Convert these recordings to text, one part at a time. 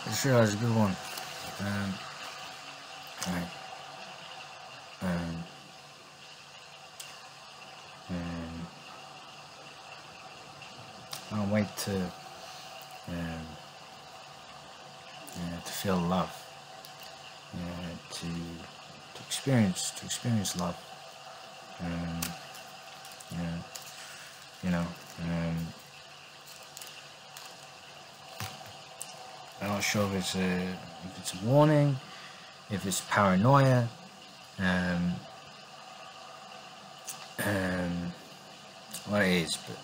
I just realized a good one. Right. I can't wait to feel love, to experience love. You know, I'm not sure if it's a warning, if it's paranoia, what it is, but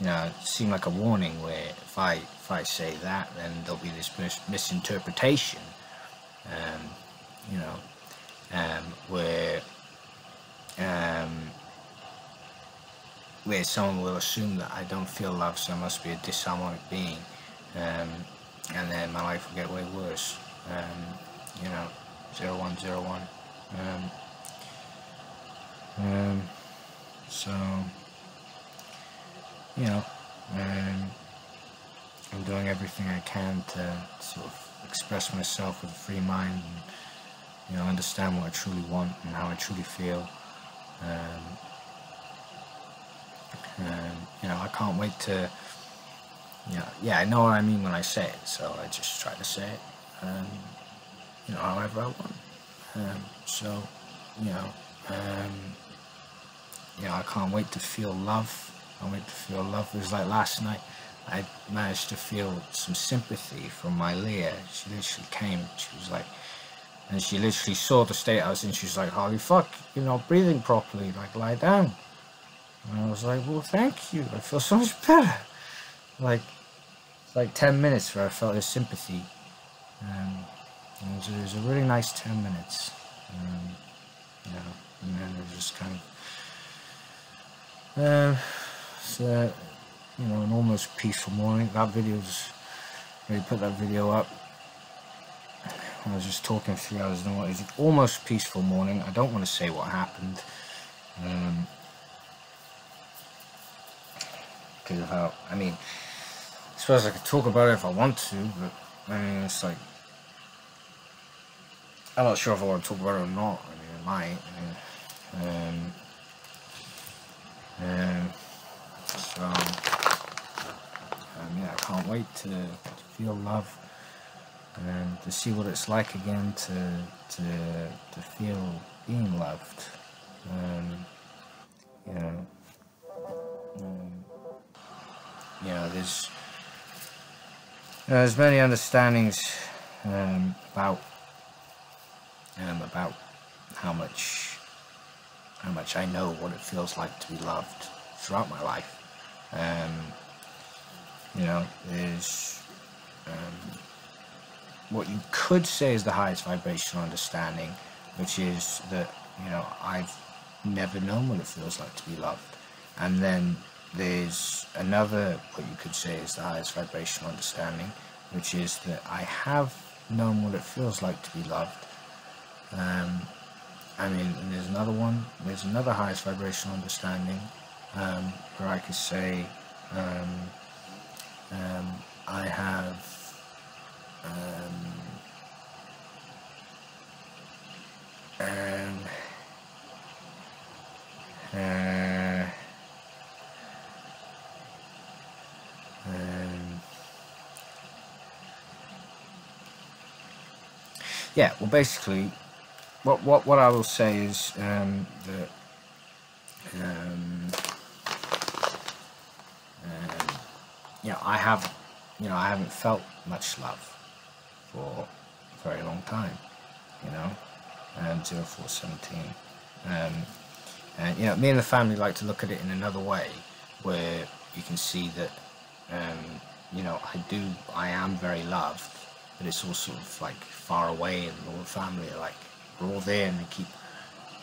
it seemed like a warning where if I say that, then there'll be this misinterpretation, where someone will assume that I don't feel love, so I must be a disharmonic being, and then my life will get way worse. 0101. So I'm doing everything I can to sort of express myself with a free mind, and understand what I truly want and how I truly feel. I can't wait to, I know what I mean when I say it, so I just try to say it, however I want. I can't wait to feel love. I can't wait to feel love. It was like last night, I managed to feel some sympathy from my Leah. She literally came, she was like, and she literally saw the state I was in. She was like, holy fuck, you're not breathing properly, like, lie down. And I was like, well, thank you, I feel so much better. Like 10 minutes where I felt this sympathy. It was a really nice 10 minutes. And then it was just kind of, an almost peaceful morning. That video's, really put that video up. I was just talking 3 hours and it was an almost peaceful morning. I don't want to say what happened. Because of how, I suppose I could talk about it if I want to, but it's like, I'm not sure if I want to talk about it or not. I might. I can't wait to feel love and to see what it's like again to feel being loved. There's many understandings about how much I know what it feels like to be loved throughout my life. There's what you could say is the highest vibrational understanding, which is that I've never known what it feels like to be loved. And then there's another, what you could say is the highest vibrational understanding, which is that I have known what it feels like to be loved. And there's another one, there's another highest vibrational understanding, where I could say, I have, well, basically, what I will say is that I haven't felt much love for a very long time, 0417. And me and the family like to look at it in another way, where you can see that I am very loved, but it's all sort of like far away, and all the family are like, we're all there, and they keep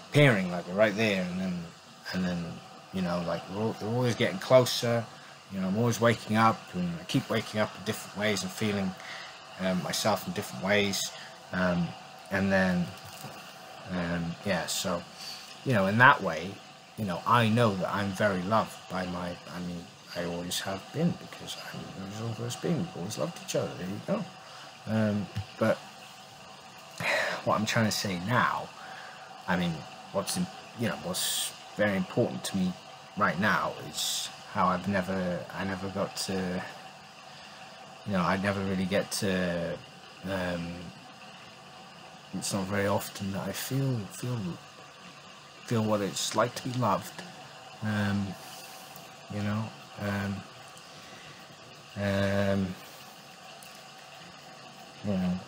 appearing like we're right there, and then like they're always getting closer. I'm always waking up, and I keep waking up in different ways and feeling myself in different ways, so in that way, I know that I'm very loved by I always have been, because I'm the original first being. We've always loved each other. There you go. But what I'm trying to say now, I mean, what's very important to me right now is how I never got to, I never really get to. It's not very often that I feel what it's like to be loved. Um, you know. Um, um, you know.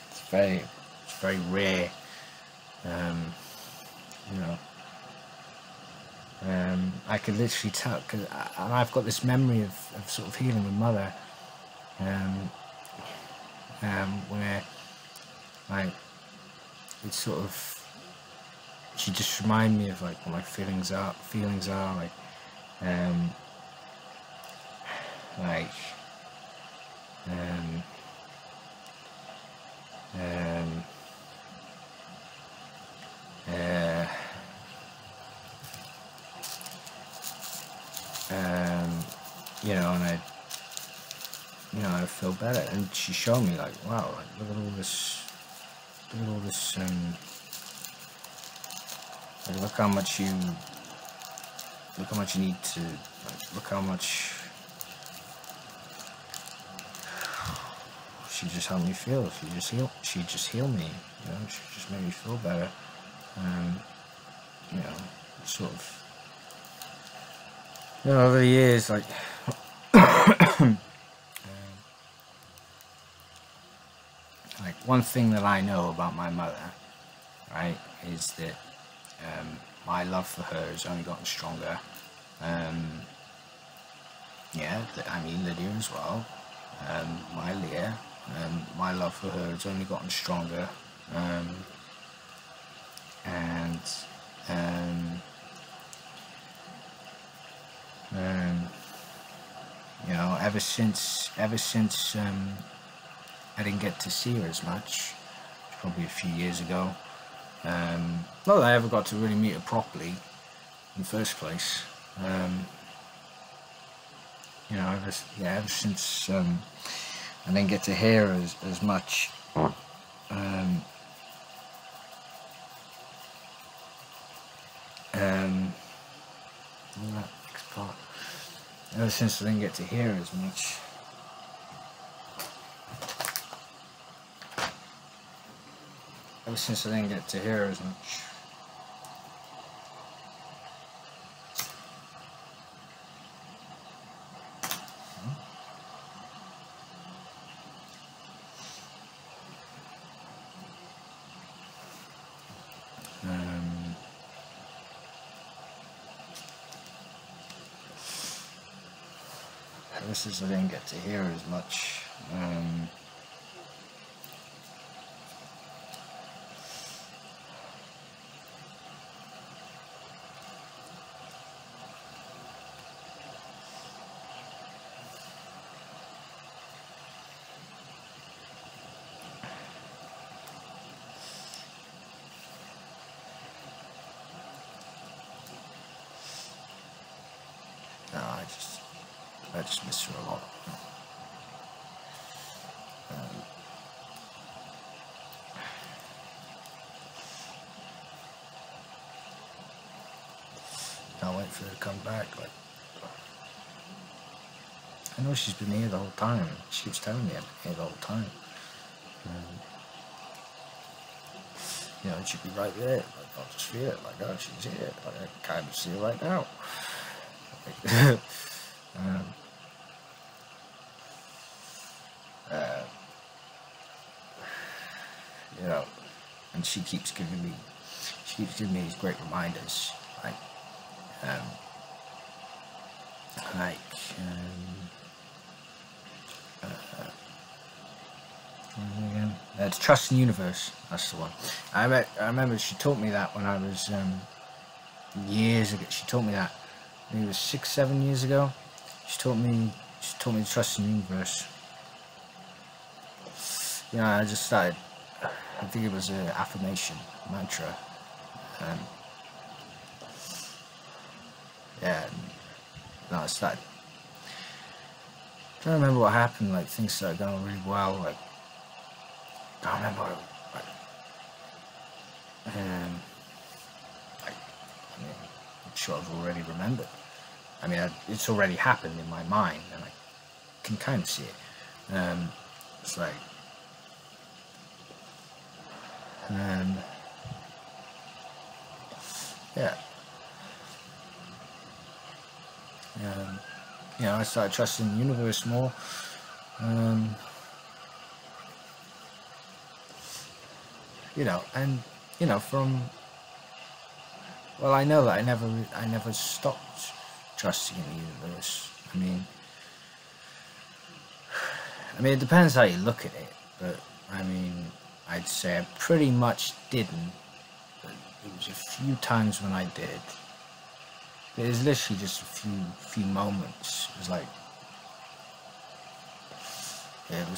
It's very rare. Um, you know. I could literally tell, and I've got this memory of sort of healing with Mother, where like it's sort of, she just reminded me of like what my feelings are like, um, like, um, um, uh, and I feel better, and she showed me like, wow, like, look at all this, like, look how much you need to, like, look how much she just helped me feel. She just healed me, she just made me feel better. Sort of, over the years, like, like, one thing that I know about my mother, right, is that my love for her has only gotten stronger. Lydia as well. My Leah, my love for her has only gotten stronger. Ever since I didn't get to see her as much, probably a few years ago. Not that I ever got to really meet her properly in the first place. Ever since I didn't get to hear her as much. Next part. Ever since I didn't get to hear her as much. Ever since I didn't get to hear her as much. Ever since I didn't get to hear her as much. No, I just miss her a lot. Can't wait for her to come back. Like, I know she's been here the whole time. She keeps telling me I've been here the whole time. And she'd be right there. Like, I'll just feel it. Like, oh, she's here. Like, I kind of see her right now. Like, and she keeps giving me these great reminders, like, it's Trust in the Universe. That's the one. I remember she taught me that when I was years ago. She taught me that. I think it was 6-7 years ago. She taught me to trust in the universe. I just started. I think it was an affirmation mantra. I started. don't remember what happened. Like, things started going really well. Like, I don't remember what like, I mean, I'm sure I've already remembered. I mean, it's already happened in my mind, and I can kind of see it. It's like, yeah. You know, I started trusting the universe more. You know, and you know, from well, I know that I never stopped trusting in the universe. I mean, it depends how you look at it, but I mean, I'd say I pretty much didn't. But it was a few times when I did. It was literally just a few moments. It was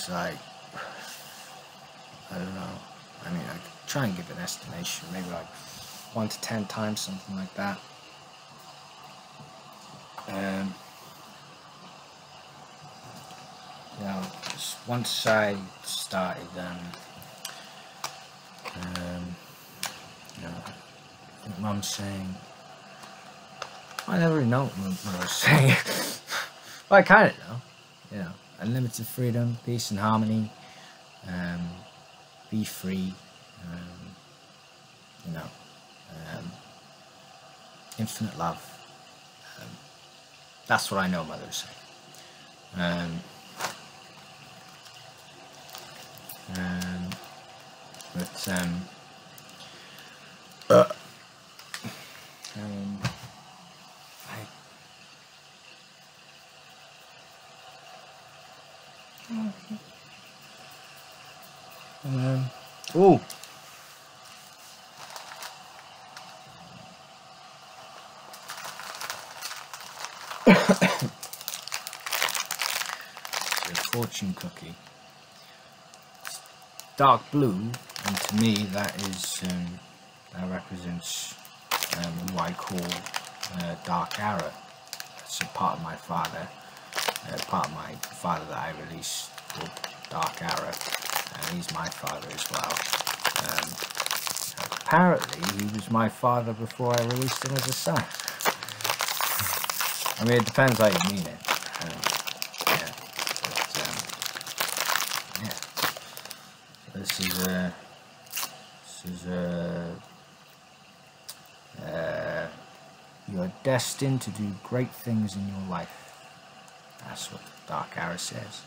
like, I don't know. I mean, I could try and give an estimation, maybe like 1 to 10 times, something like that. You know, just once I started, you know, Mum's saying, I never really know what I was saying. Well, I kind of know. You know, unlimited freedom, peace and harmony, be free, you know, infinite love. That's what I know Mother was saying. Oh. It's a fortune cookie. It's dark blue, and to me that is that represents what I call Dark Arrow. It's a part of my father, that I released called Dark Arrow. He's my father as well. Apparently, he was my father before I released him as a son. I mean, it depends how you mean it. Yeah. But, yeah. This is you are destined to do great things in your life. That's what Dark Arrow says.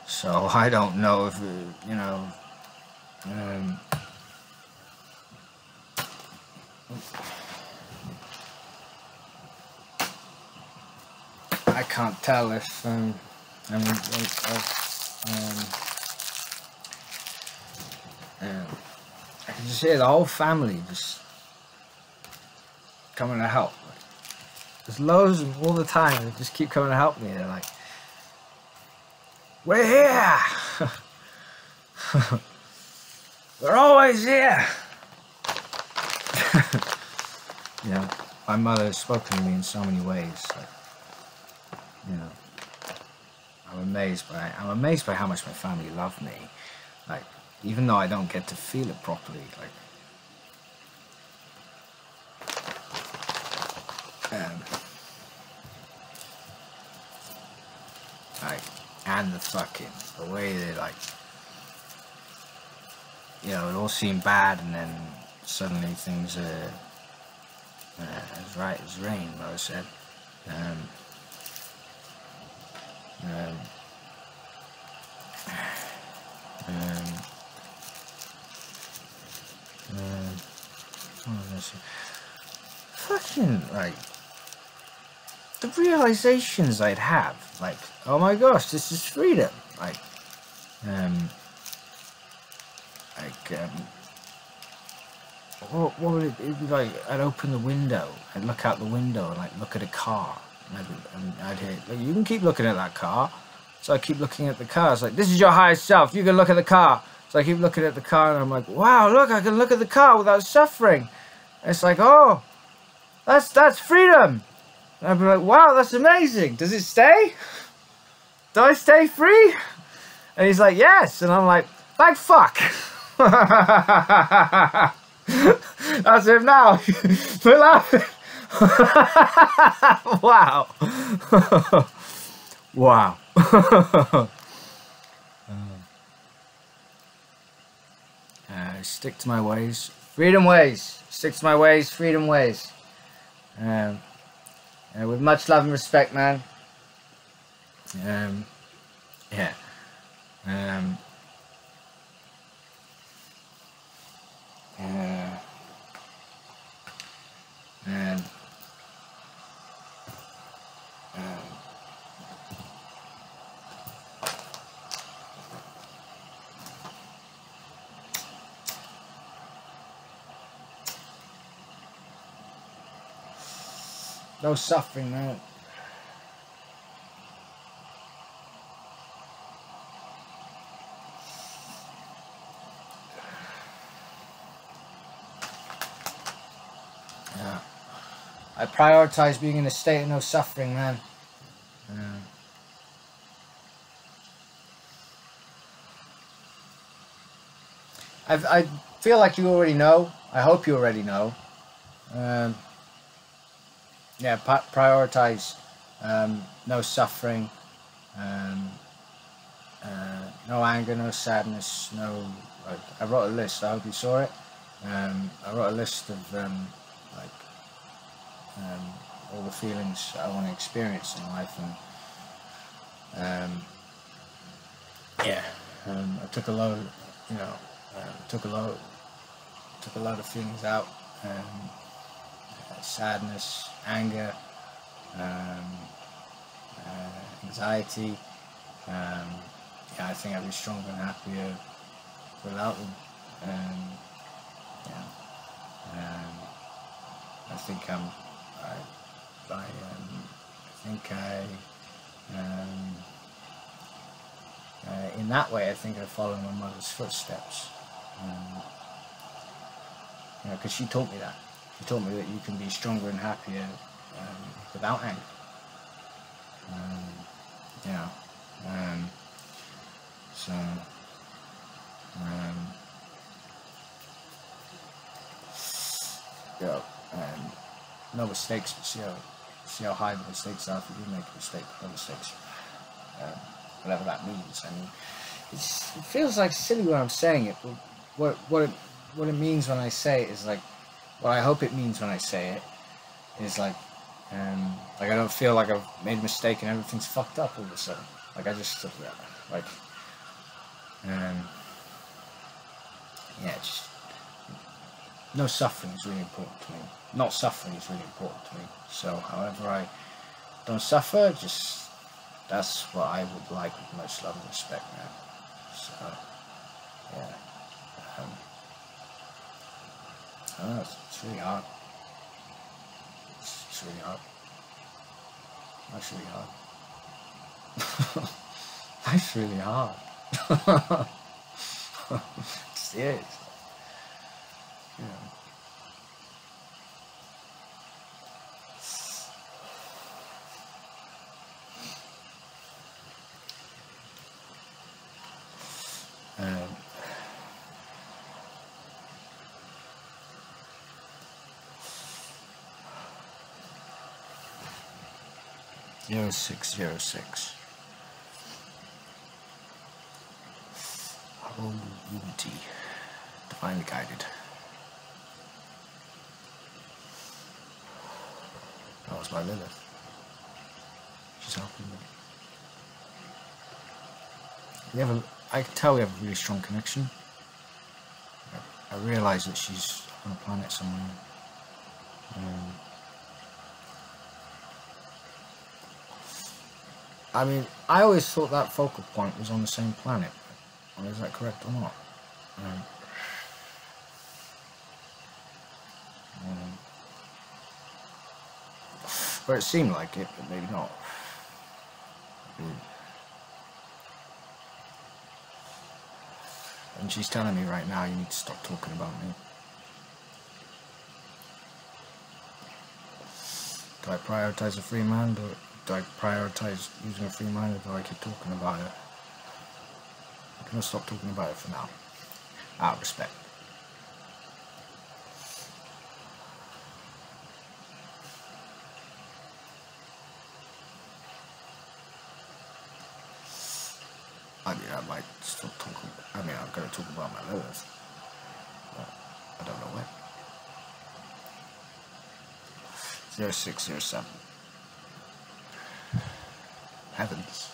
So I don't know if you know. I can't tell if I can just hear the whole family just coming to help. There's loads of all the time. They just keep coming to help me. They're like, "We're here. We're always here." You know, my mother has spoken to me in so many ways. Like, you know, I'm amazed by how much my family love me. Like, even though I don't get to feel it properly, like, and the way they, like, you know, it all seemed bad, and then suddenly things are as right as rain, Mother said. Fucking, like, the realizations I'd have, like, oh my gosh, this is freedom, like, what would it'd be like? I'd open the window, I'd look out the window and, like, look at a car, and I'd hear, like, you can keep looking at that car. So I keep looking at the car. It's like, this is your highest self, you can look at the car. So I keep looking at the car, and I'm like, wow, look, I can look at the car without suffering. And it's like, oh, that's freedom. And I'd be like, wow, that's amazing. Does it stay? Do I stay free? And he's like, yes. And I'm like fuck. That's him now. We're laughing. Wow. Wow. Stick to my ways. Freedom ways. Stick to my ways. Freedom ways. With much love and respect, man. Yeah. And no suffering, man. Yeah. I prioritize being in a state of no suffering, man. I feel like you already know. I hope you already know. Yeah, prioritize no suffering, no anger, no sadness, no. I wrote a list. I hope you saw it. I wrote a list of all the feelings I want to experience in life, and yeah, I took a load, you know, took a load of feelings out. Sadness, anger, anxiety. Yeah, I think I'd be stronger and happier without them. Yeah, I think in that way, I think I follow my mother's footsteps. You know, because she taught me that. She taught me that you can be stronger and happier without anger. You know, so yeah, no mistakes. But see how high the mistakes are. If you do make a mistake, no mistakes. Whatever that means. I mean, it feels like silly when I'm saying it, but what it means when I say it is like. What I hope it means when I say it is like I don't feel like I've made a mistake and everything's fucked up all of a sudden. Like I just like yeah, just no suffering is really important to me. Not suffering is really important to me. So however I don't suffer, just that's what I would like with much love and respect, man. So yeah. Oh, it's really hard. It's really hard. That's really hard. That's really hard. It is. Yeah. 0606. Holy unity. Divinely guided. That was my Lilith. She's helping me. I can tell we have a really strong connection. I realise that she's on a planet somewhere. I mean, I always thought that focal point was on the same planet. Is that correct or not? But it seemed like it, but maybe not. And she's telling me right now, you need to stop talking about me. Do I prioritize a free mind, or do I prioritize using a free mind, or do I keep talking about it? I'm gonna stop talking about it for now, out of respect. I mean, I might stop talking. I mean, I'm gonna talk about my letters, but I don't know when. 0607. Heavens.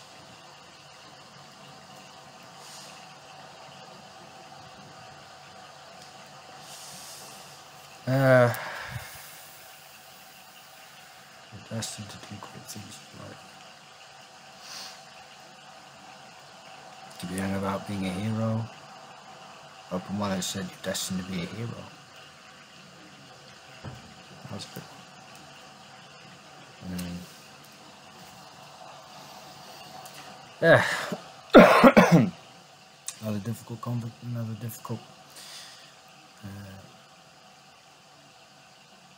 You're destined to do great things in life. To be young about being a hero. Open one that said you're destined to be a hero. That was good. Yeah. Another difficult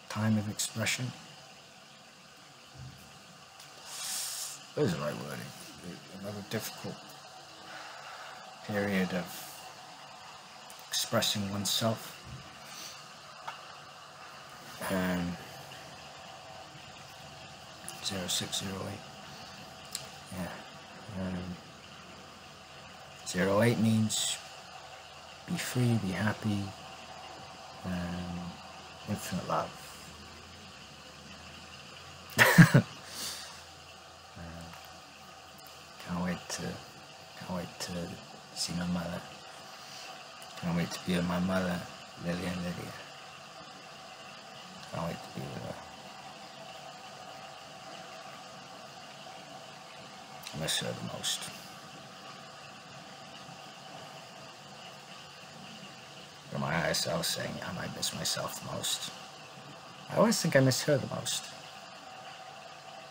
time of expression. What is the right wording? Another difficult period of expressing oneself. 0608. Yeah. 08 means be free, be happy, infinite love. Can't wait to see my mother. Can't wait to be with my mother, Lydia. Can't wait to be with her. I miss her the most. In my eyes, I was saying I might miss myself the most. I always think I miss her the most.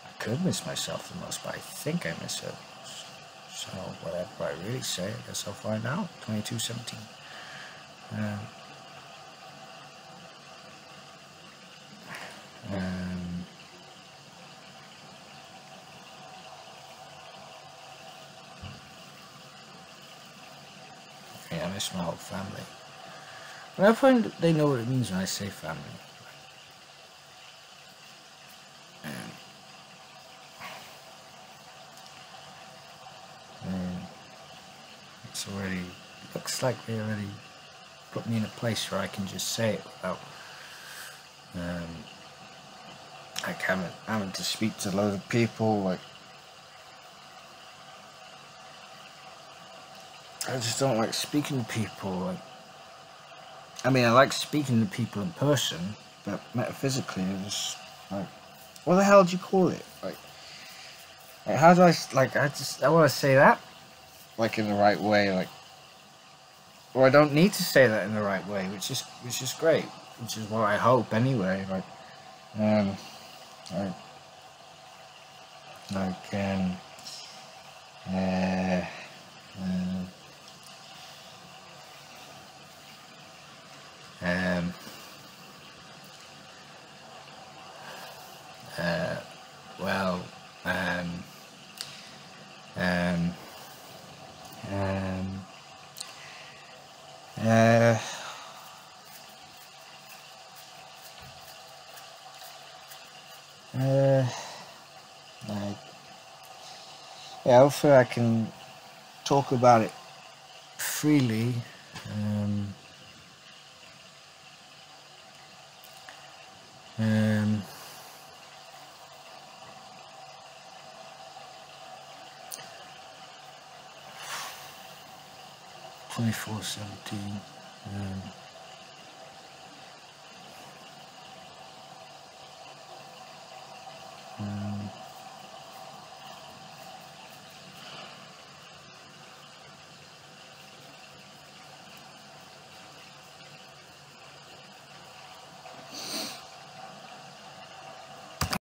I could miss myself the most, but I think I miss her the most. So whatever I really say, I guess I'll find out. 2217. I miss my whole family. And I find they know what it means when I say family. It's already, looks like they already put me in a place where I can just say it without like having to speak to loads of people. Like, I just don't like speaking to people. Like, I mean, I like speaking to people in person, but metaphysically, it's just like, what the hell do you call it? Like how do I, like, I want to say that, like, in the right way, like, or I don't need to say that in the right way, which is great, which is what I hope anyway. Like, well, like, yeah, hopefully I can talk about it freely. 24/17.